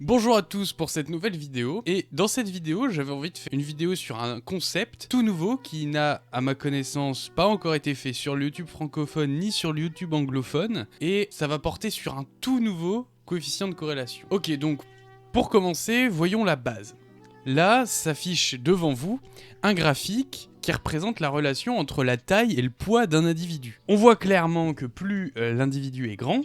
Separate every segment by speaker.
Speaker 1: Bonjour à tous pour cette nouvelle vidéo, et dans cette vidéo j'avais envie de faire une vidéo sur un concept tout nouveau qui n'a à ma connaissance pas encore été fait sur le YouTube francophone ni sur le YouTube anglophone, et ça va porter sur un tout nouveau coefficient de corrélation. Ok, donc pour commencer, voyons la base. Là s'affiche devant vous un graphique qui représente la relation entre la taille et le poids d'un individu. On voit clairement que plus l'individu est grand,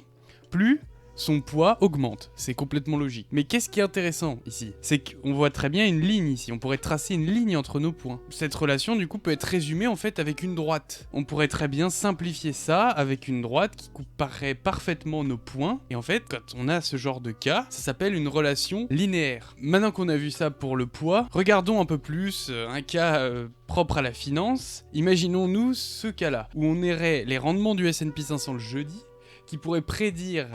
Speaker 1: plus son poids augmente, c'est complètement logique. Mais qu'est-ce qui est intéressant ici? C'est qu'on voit très bien une ligne ici, on pourrait tracer une ligne entre nos points. Cette relation du coup peut être résumée en fait avec une droite. On pourrait très bien simplifier ça avec une droite qui couperait parfaitement nos points. Et en fait, quand on a ce genre de cas, ça s'appelle une relation linéaire. Maintenant qu'on a vu ça pour le poids, regardons un peu plus un cas propre à la finance. Imaginons-nous ce cas-là, où on aurait les rendements du S&P 500 le jeudi, qui pourrait prédire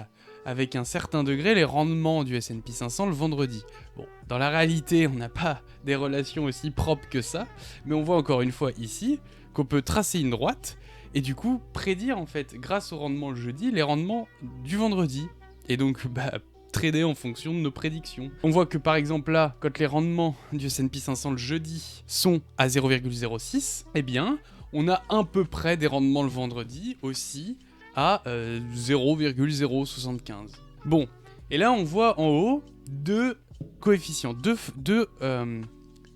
Speaker 1: avec un certain degré les rendements du S&P 500 le vendredi. Bon, dans la réalité, on n'a pas des relations aussi propres que ça, mais on voit encore une fois ici qu'on peut tracer une droite et du coup prédire en fait, grâce au rendement le jeudi, les rendements du vendredi. Et donc, trader en fonction de nos prédictions. On voit que par exemple là, quand les rendements du S&P 500 le jeudi sont à 0,06, eh bien, on a à peu près des rendements le vendredi aussi, à 0,075. Bon, et là on voit en haut deux coefficients, deux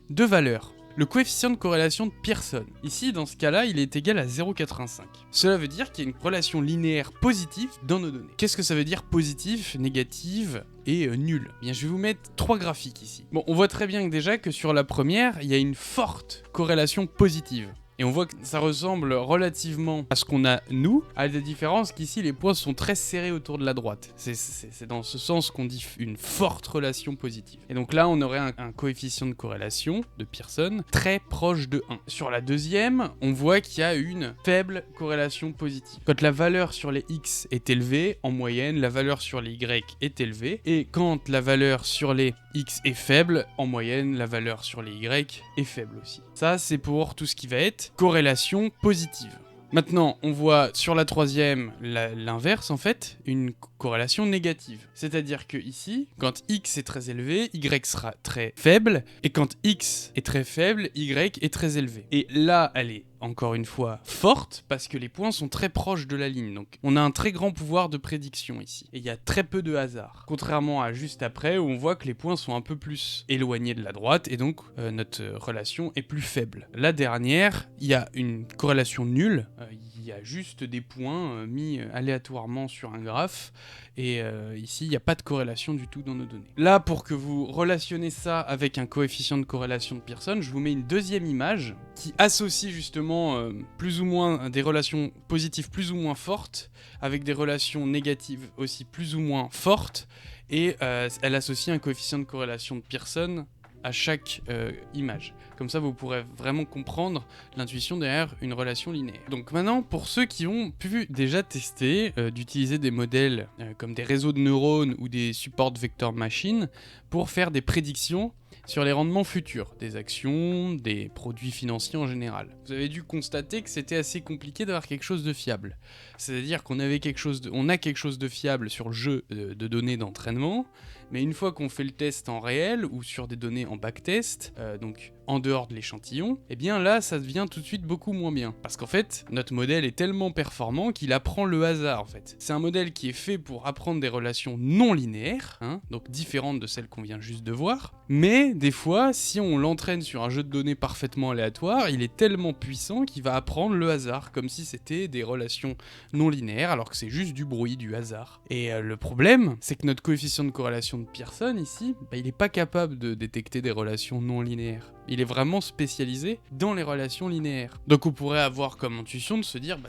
Speaker 1: valeurs. Le coefficient de corrélation de Pearson. Ici, dans ce cas-là, il est égal à 0,85. Cela veut dire qu'il y a une relation linéaire positive dans nos données. Qu'est-ce que ça veut dire positif, négative et nul? Bien, je vais vous mettre trois graphiques ici. Bon, on voit très bien que déjà que sur la première, il y a une forte corrélation positive. Et on voit que ça ressemble relativement à ce qu'on a nous, à la différence qu'ici les points sont très serrés autour de la droite. C'est dans ce sens qu'on dit une forte relation positive. Et donc là on aurait un coefficient de corrélation de Pearson très proche de 1. Sur la deuxième, on voit qu'il y a une faible corrélation positive. Quand la valeur sur les X est élevée, en moyenne, la valeur sur les Y est élevée. Et quand la valeur sur les X est faible, en moyenne, la valeur sur les Y est faible aussi. Ça, c'est pour tout ce qui va être corrélation positive. Maintenant, on voit sur la troisième l'inverse en fait, une corrélation négative. C'est-à-dire que ici, quand X est très élevé, Y sera très faible, et quand X est très faible, Y est très élevé. Et là, elle est encore une fois forte, parce que les points sont très proches de la ligne. Donc on a un très grand pouvoir de prédiction ici. Et il y a très peu de hasard. Contrairement à juste après, où on voit que les points sont un peu plus éloignés de la droite, et donc notre relation est plus faible. La dernière, il y a une corrélation nulle. Il y a juste des points mis aléatoirement sur un graphe, et ici il n'y a pas de corrélation du tout dans nos données. Là, pour que vous relationnez ça avec un coefficient de corrélation de Pearson, je vous mets une deuxième image qui associe justement plus ou moins des relations positives plus ou moins fortes avec des relations négatives aussi plus ou moins fortes, et elle associe un coefficient de corrélation de Pearson à chaque image. Comme ça, vous pourrez vraiment comprendre l'intuition derrière une relation linéaire. Donc maintenant, pour ceux qui ont pu déjà tester d'utiliser des modèles comme des réseaux de neurones ou des support vector machines pour faire des prédictions sur les rendements futurs, des actions, des produits financiers en général. Vous avez dû constater que c'était assez compliqué d'avoir quelque chose de fiable. C'est-à-dire qu'on a quelque chose de fiable sur le jeu de données d'entraînement, mais une fois qu'on fait le test en réel ou sur des données en backtest, donc en dehors de l'échantillon, eh bien là ça devient tout de suite beaucoup moins bien. Parce qu'en fait, notre modèle est tellement performant qu'il apprend le hasard en fait. C'est un modèle qui est fait pour apprendre des relations non linéaires, donc différentes de celles qu'on vient juste de voir, mais des fois, si on l'entraîne sur un jeu de données parfaitement aléatoire, il est tellement puissant qu'il va apprendre le hasard, comme si c'était des relations non linéaires, alors que c'est juste du bruit, du hasard. Et le problème, c'est que notre coefficient de corrélation de Pearson ici, il n'est pas capable de détecter des relations non linéaires. Il est vraiment spécialisé dans les relations linéaires. Donc on pourrait avoir comme intuition de se dire,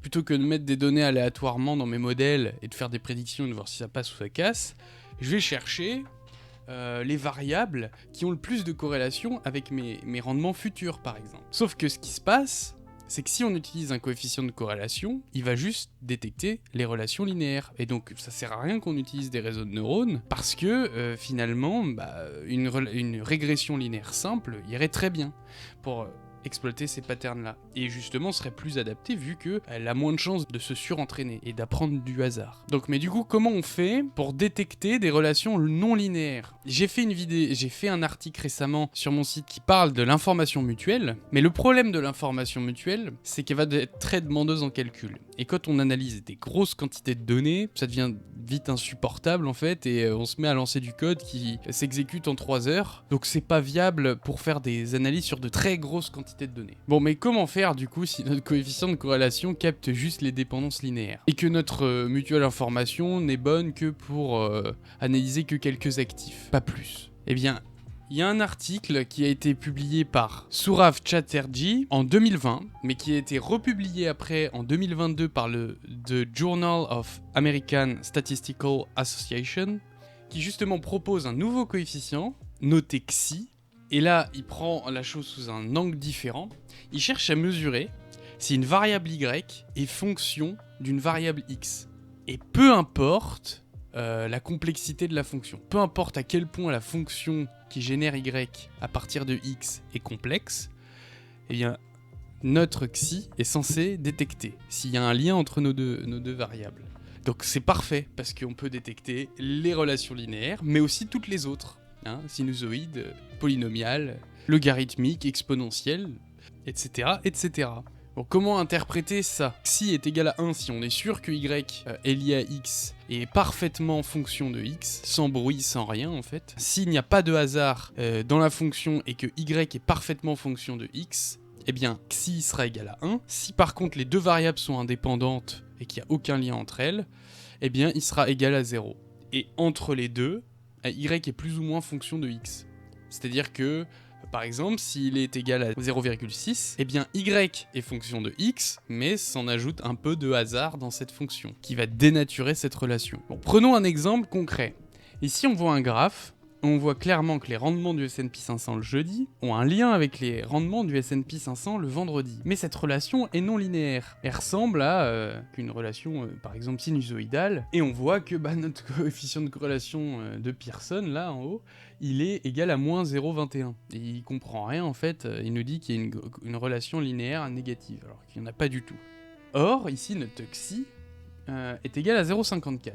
Speaker 1: plutôt que de mettre des données aléatoirement dans mes modèles et de faire des prédictions et de voir si ça passe ou ça casse, je vais chercher les variables qui ont le plus de corrélation avec mes rendements futurs par exemple. Sauf que ce qui se passe, c'est que si on utilise un coefficient de corrélation, il va juste détecter les relations linéaires. Et donc ça sert à rien qu'on utilise des réseaux de neurones, parce que finalement, une régression linéaire simple irait très bien. Pour exploiter ces patterns-là. Et justement, serait plus adaptée vu qu'elle a moins de chances de se surentraîner et d'apprendre du hasard. Donc, mais du coup, comment on fait pour détecter des relations non linéaires? J'ai fait un article récemment sur mon site qui parle de l'information mutuelle, mais le problème de l'information mutuelle, c'est qu'elle va être très demandeuse en calcul. Et quand on analyse des grosses quantités de données, ça devient vite insupportable en fait, et on se met à lancer du code qui s'exécute en 3 heures, donc c'est pas viable pour faire des analyses sur de très grosses quantités de données. Bon, mais comment faire du coup si notre coefficient de corrélation capte juste les dépendances linéaires, et que notre mutuelle information n'est bonne que pour analyser que quelques actifs, pas plus? Eh bien, il y a un article qui a été publié par Sourav Chatterjee en 2020, mais qui a été republié après en 2022 par le The Journal of American Statistical Association, qui justement propose un nouveau coefficient, noté Xi, et là il prend la chose sous un angle différent. Il cherche à mesurer si une variable y est fonction d'une variable x. Et peu importe la complexité de la fonction, peu importe à quel point la fonction qui génère y à partir de x est complexe, eh bien notre Xi est censé détecter s'il y a un lien entre nos deux variables. Donc c'est parfait, parce qu'on peut détecter les relations linéaires, mais aussi toutes les autres, sinusoïdes, polynomiales, logarithmiques, exponentielles, etc. etc. Bon, comment interpréter ça? Xi est égal à 1 si on est sûr que y est lié à x et est parfaitement fonction de x, sans bruit, sans rien en fait. S'il n'y a pas de hasard dans la fonction et que y est parfaitement fonction de x, eh bien Xi sera égal à 1. Si par contre les deux variables sont indépendantes et qu'il n'y a aucun lien entre elles, eh bien il sera égal à 0. Et entre les deux, y est plus ou moins fonction de x. C'est-à-dire que par exemple, s'il est égal à 0,6, eh bien y est fonction de x, mais s'en ajoute un peu de hasard dans cette fonction, qui va dénaturer cette relation. Bon, prenons un exemple concret. Ici, on voit un graphe, on voit clairement que les rendements du S&P 500 le jeudi ont un lien avec les rendements du S&P 500 le vendredi. Mais cette relation est non linéaire. Elle ressemble à une relation, par exemple, sinusoïdale, et on voit que notre coefficient de corrélation de Pearson, là, en haut, il est égal à moins 0,21. Et il comprend rien, en fait, il nous dit qu'il y a une relation linéaire négative, alors qu'il n'y en a pas du tout. Or, ici, notre Xi est égal à 0,54.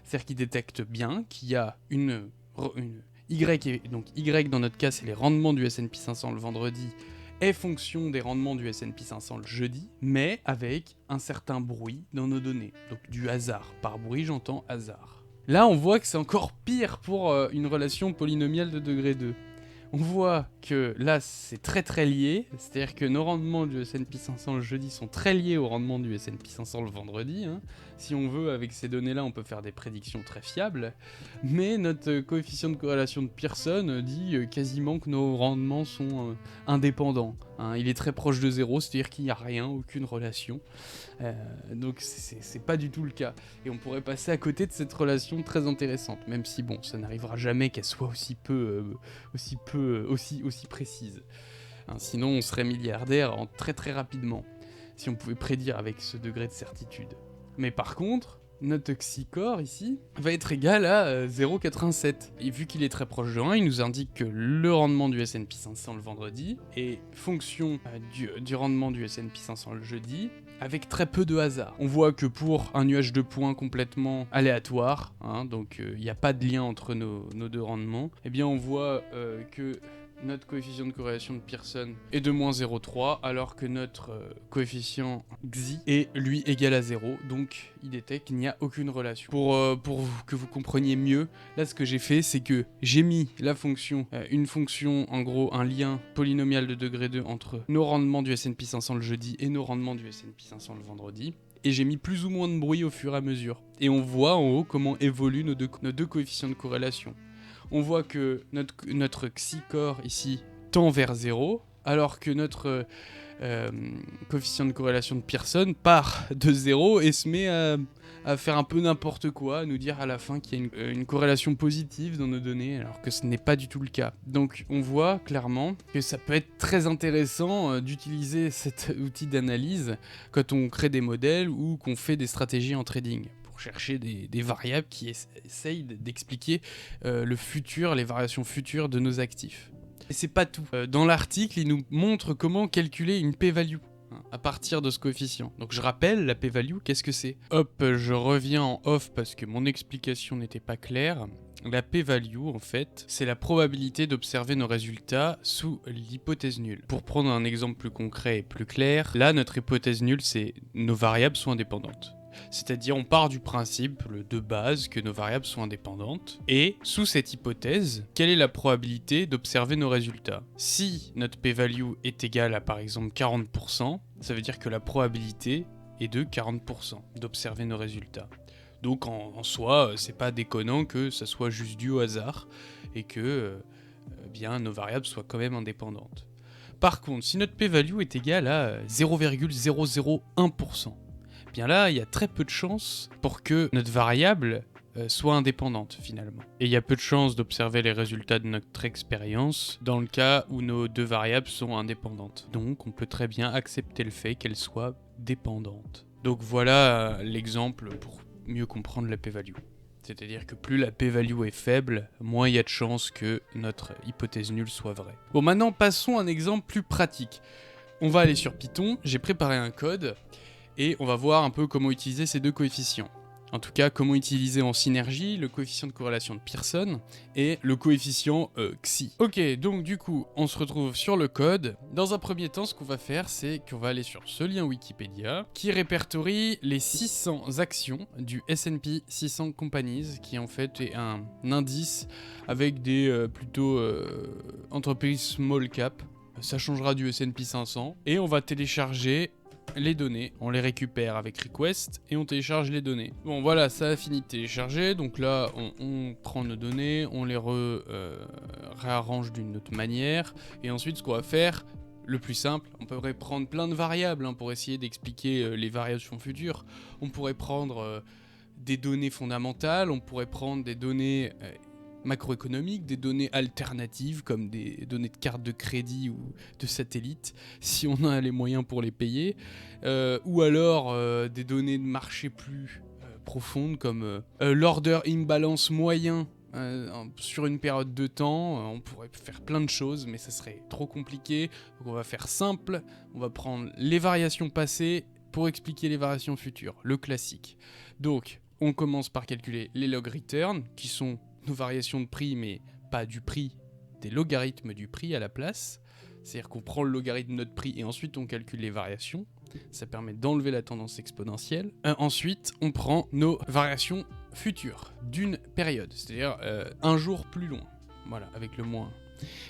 Speaker 1: C'est-à-dire qu'il détecte bien qu'il y a une donc y dans notre cas c'est les rendements du S&P 500 le vendredi est fonction des rendements du S&P 500 le jeudi, mais avec un certain bruit dans nos données, donc du hasard. Par bruit j'entends hasard. Là on voit que c'est encore pire pour une relation polynomiale de degré 2. On voit que là c'est très très lié, c'est-à-dire que nos rendements du S&P 500 le jeudi sont très liés aux rendements du S&P 500 le vendredi. Si on veut, avec ces données-là, on peut faire des prédictions très fiables, mais notre coefficient de corrélation de Pearson dit quasiment que nos rendements sont indépendants. Il est très proche de 0, c'est-à-dire qu'il n'y a rien, aucune relation. Donc c'est pas du tout le cas. Et on pourrait passer à côté de cette relation très intéressante, même si bon, ça n'arrivera jamais qu'elle soit aussi précise. Sinon on serait milliardaire très très rapidement, si on pouvait prédire avec ce degré de certitude. Mais par contre, notre Xi-core ici va être égal à 0,87. Et vu qu'il est très proche de 1, il nous indique que le rendement du S&P 500 le vendredi est fonction du rendement du S&P 500 le jeudi, avec très peu de hasard. On voit que pour un nuage de points complètement aléatoire, donc il n'y a pas de lien entre nos deux rendements, eh bien on voit que notre coefficient de corrélation de Pearson est de moins 0,3, alors que notre coefficient Xi est lui égal à 0, donc il détecte qu'il n'y a aucune relation. Pour que vous compreniez mieux, là ce que j'ai fait, c'est que j'ai mis la fonction, une fonction, en gros un lien polynomial de degré 2 entre nos rendements du S&P 500 le jeudi et nos rendements du S&P 500 le vendredi, et j'ai mis plus ou moins de bruit au fur et à mesure. Et on voit en haut comment évoluent nos deux coefficients de corrélation. On voit que notre Xi-core ici tend vers 0, alors que notre coefficient de corrélation de Pearson part de 0 et se met à faire un peu n'importe quoi, à nous dire à la fin qu'il y a une corrélation positive dans nos données, alors que ce n'est pas du tout le cas. Donc on voit clairement que ça peut être très intéressant d'utiliser cet outil d'analyse quand on crée des modèles ou qu'on fait des stratégies en trading, pour chercher des variables qui essayent d'expliquer le futur, les variations futures de nos actifs. Et c'est pas tout. Dans l'article, il nous montre comment calculer une p-value à partir de ce coefficient. Donc je rappelle, la p-value, qu'est-ce que c'est? Hop, je reviens en off parce que mon explication n'était pas claire. La p-value, en fait, c'est la probabilité d'observer nos résultats sous l'hypothèse nulle. Pour prendre un exemple plus concret et plus clair, là, notre hypothèse nulle, c'est nos variables sont indépendantes. C'est-à-dire, on part du principe de base que nos variables sont indépendantes. Et, sous cette hypothèse, quelle est la probabilité d'observer nos résultats? Si notre p-value est égale à, par exemple, 40%, ça veut dire que la probabilité est de 40% d'observer nos résultats. Donc, en soi, c'est pas déconnant que ça soit juste dû au hasard et que bien, nos variables soient quand même indépendantes. Par contre, si notre p-value est égale à 0,001%, bien là, il y a très peu de chances pour que notre variable soit indépendante finalement. Et il y a peu de chances d'observer les résultats de notre expérience dans le cas où nos deux variables sont indépendantes. Donc on peut très bien accepter le fait qu'elles soient dépendantes. Donc voilà l'exemple pour mieux comprendre la p-value. C'est-à-dire que plus la p-value est faible, moins il y a de chances que notre hypothèse nulle soit vraie. Bon, maintenant passons à un exemple plus pratique. On va aller sur Python, j'ai préparé un code, et on va voir un peu comment utiliser ces deux coefficients. En tout cas, comment utiliser en synergie le coefficient de corrélation de Pearson et le coefficient Xi. Ok, donc du coup, on se retrouve sur le code. Dans un premier temps, ce qu'on va faire, c'est qu'on va aller sur ce lien Wikipédia qui répertorie les 600 actions du S&P 600 Companies, qui en fait est un indice avec des plutôt entreprises small cap. Ça changera du S&P 500. Et on va télécharger les données, on les récupère avec request et on télécharge les données. Bon voilà, ça a fini de télécharger, donc là on prend nos données, on les réarrange d'une autre manière, et ensuite ce qu'on va faire, le plus simple, on pourrait prendre plein de variables pour essayer d'expliquer les variations futures. On pourrait prendre des données fondamentales, on pourrait prendre des données macroéconomiques, des données alternatives comme des données de carte de crédit ou de satellite, si on a les moyens pour les payer, ou alors des données de marché plus profondes comme l'order imbalance moyen sur une période de temps. On pourrait faire plein de choses, mais ça serait trop compliqué, donc on va faire simple, on va prendre les variations passées pour expliquer les variations futures, le classique. Donc, on commence par calculer les log return, qui sont nos variations de prix, mais pas du prix, des logarithmes du prix à la place. C'est-à-dire qu'on prend le logarithme de notre prix et ensuite on calcule les variations. Ça permet d'enlever la tendance exponentielle. Ensuite, on prend nos variations futures d'une période, c'est-à-dire un jour plus loin. Voilà, avec le moins.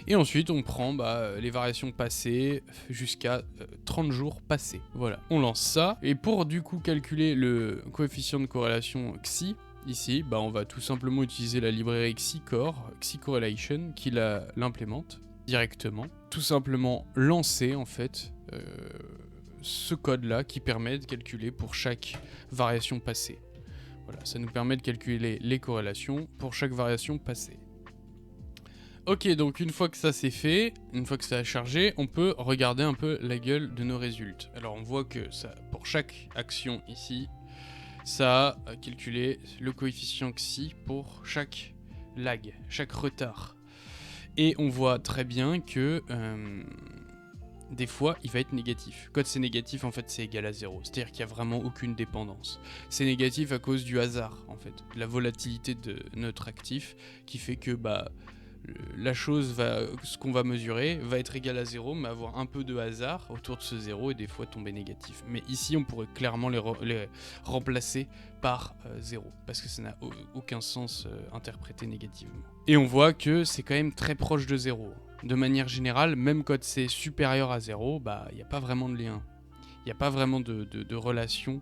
Speaker 1: Et ensuite, on prend les variations passées jusqu'à 30 jours passés. Voilà, on lance ça. Et pour du coup calculer le coefficient de corrélation Xi, ici, on va tout simplement utiliser la librairie Xicore, Xicorrelation, qui l'implémente directement. Tout simplement lancer en fait ce code-là qui permet de calculer pour chaque variation passée. Voilà, ça nous permet de calculer les corrélations pour chaque variation passée. Ok, donc une fois que ça c'est fait, une fois que ça a chargé, on peut regarder un peu la gueule de nos résultats. Alors on voit que ça, pour chaque action ici, ça a calculé le coefficient Xi pour chaque lag, chaque retard. Et on voit très bien que des fois il va être négatif. Quand c'est négatif, en fait c'est égal à 0. C'est-à-dire qu'il n'y a vraiment aucune dépendance. C'est négatif à cause du hasard, en fait. La volatilité de notre actif qui fait que la chose ce qu'on va mesurer va être égal à 0, mais avoir un peu de hasard autour de ce 0 et des fois tomber négatif. Mais ici, on pourrait clairement les remplacer par 0, parce que ça n'a aucun sens interprété négativement. Et on voit que c'est quand même très proche de 0. De manière générale, même quand c'est supérieur à 0, il n'y a pas vraiment de lien. Il n'y a pas vraiment de relation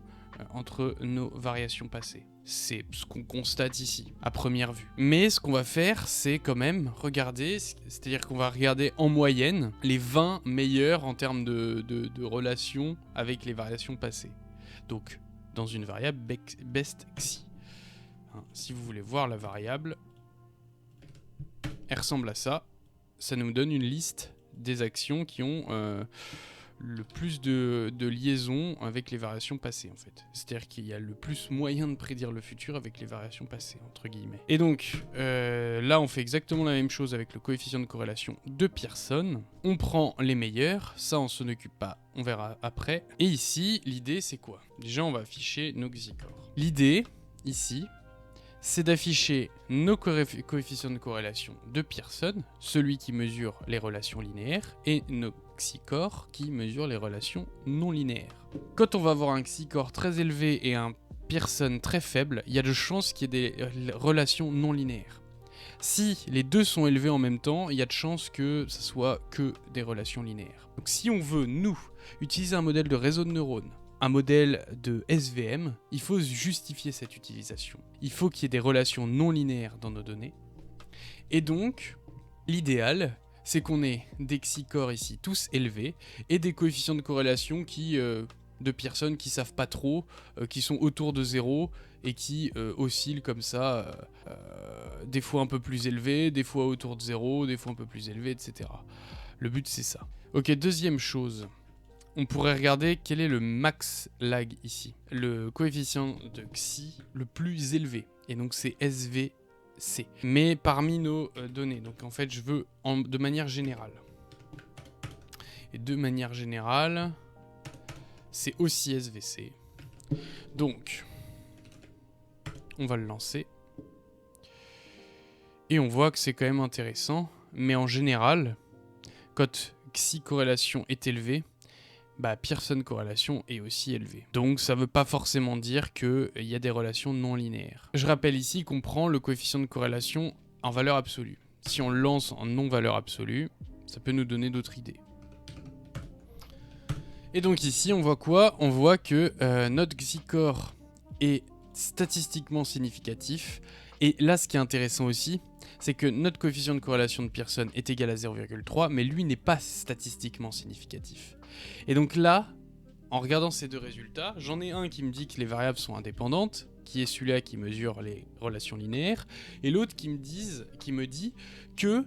Speaker 1: entre nos variations passées. C'est ce qu'on constate ici, à première vue. Mais ce qu'on va faire, c'est quand même regarder, c'est-à-dire qu'on va regarder en moyenne les 20 meilleurs en termes de relation avec les variations passées. Donc, dans une variable best Xi. Si vous voulez voir la variable, elle ressemble à ça. Ça nous donne une liste des actions qui ont le plus de liaisons avec les variations passées en fait. C'est-à-dire qu'il y a le plus moyen de prédire le futur avec les variations passées, entre guillemets. Et donc, là on fait exactement la même chose avec le coefficient de corrélation de Pearson. On prend les meilleurs, ça on s'en occupe pas, on verra après. Et ici, l'idée c'est quoi? Déjà on va afficher nos xicores. L'idée, ici, c'est d'afficher nos coefficients de corrélation de Pearson, celui qui mesure les relations linéaires, et nos xicores qui mesurent les relations non linéaires. Quand on va avoir un xicore très élevé et un Pearson très faible, il y a de chances qu'il y ait des relations non linéaires. Si les deux sont élevés en même temps, il y a de chances que ce soit que des relations linéaires. Donc si on veut, nous, utiliser un modèle de réseau de neurones, un modèle de SVM, il faut justifier cette utilisation. Il faut qu'il y ait des relations non linéaires dans nos données. Et donc, l'idéal, c'est qu'on ait des xicores ici tous élevés et des coefficients de corrélation de Pearson qui savent pas trop, qui sont autour de 0 et qui oscillent comme ça, des fois un peu plus élevés, des fois autour de 0, des fois un peu plus élevés, etc. Le but c'est ça. Ok, deuxième chose. On pourrait regarder quel est le max lag ici. Le coefficient de xi le plus élevé. Et donc c'est SVC. Mais parmi nos données. Donc en fait je veux de manière générale. Et de manière générale, c'est aussi SVC. Donc, on va le lancer. Et on voit que c'est quand même intéressant. Mais en général, quand xi corrélation est élevée, Pearson corrélation est aussi élevée. Donc ça veut pas forcément dire qu'il y a des relations non linéaires. Je rappelle ici qu'on prend le coefficient de corrélation en valeur absolue. Si on le lance en non-valeur absolue, ça peut nous donner d'autres idées. Et donc ici on voit quoi? On voit que notre xicore est statistiquement significatif. Et là ce qui est intéressant aussi, c'est que notre coefficient de corrélation de Pearson est égal à 0,3, mais lui n'est pas statistiquement significatif. Et donc là, en regardant ces deux résultats, j'en ai un qui me dit que les variables sont indépendantes, qui est celui-là qui mesure les relations linéaires, et l'autre qui me dit que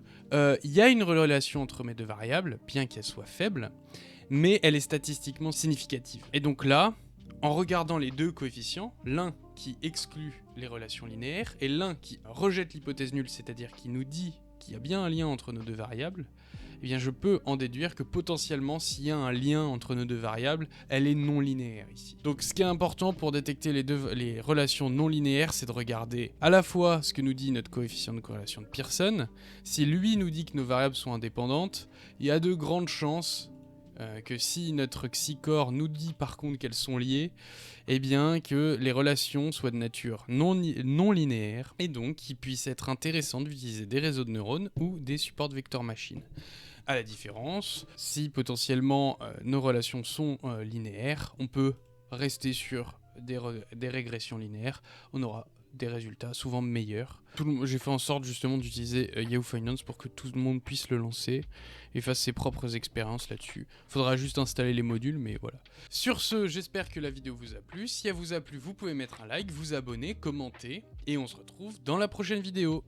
Speaker 1: y a une relation entre mes deux variables, bien qu'elle soit faible, mais elle est statistiquement significative. Et donc là, en regardant les deux coefficients, l'un qui exclut les relations linéaires et l'un qui rejette l'hypothèse nulle, c'est-à-dire qui nous dit qu'il y a bien un lien entre nos deux variables, eh bien je peux en déduire que potentiellement s'il y a un lien entre nos deux variables, elle est non linéaire ici. Donc ce qui est important pour détecter les relations non linéaires, c'est de regarder à la fois ce que nous dit notre coefficient de corrélation de Pearson. Si lui nous dit que nos variables sont indépendantes, il y a de grandes chances que si notre xicore nous dit par contre qu'elles sont liées, eh bien que les relations soient de nature non linéaire et donc qu'il puisse être intéressant d'utiliser des réseaux de neurones ou des supports de vector machine. À la différence, si potentiellement nos relations sont linéaires, on peut rester sur des régressions linéaires, on aura des résultats souvent meilleurs. J'ai fait en sorte justement d'utiliser Yahoo Finance pour que tout le monde puisse le lancer et fasse ses propres expériences là-dessus. Faudra juste installer les modules, mais voilà. Sur ce, j'espère que la vidéo vous a plu. Si elle vous a plu, vous pouvez mettre un like, vous abonner, commenter, et on se retrouve dans la prochaine vidéo.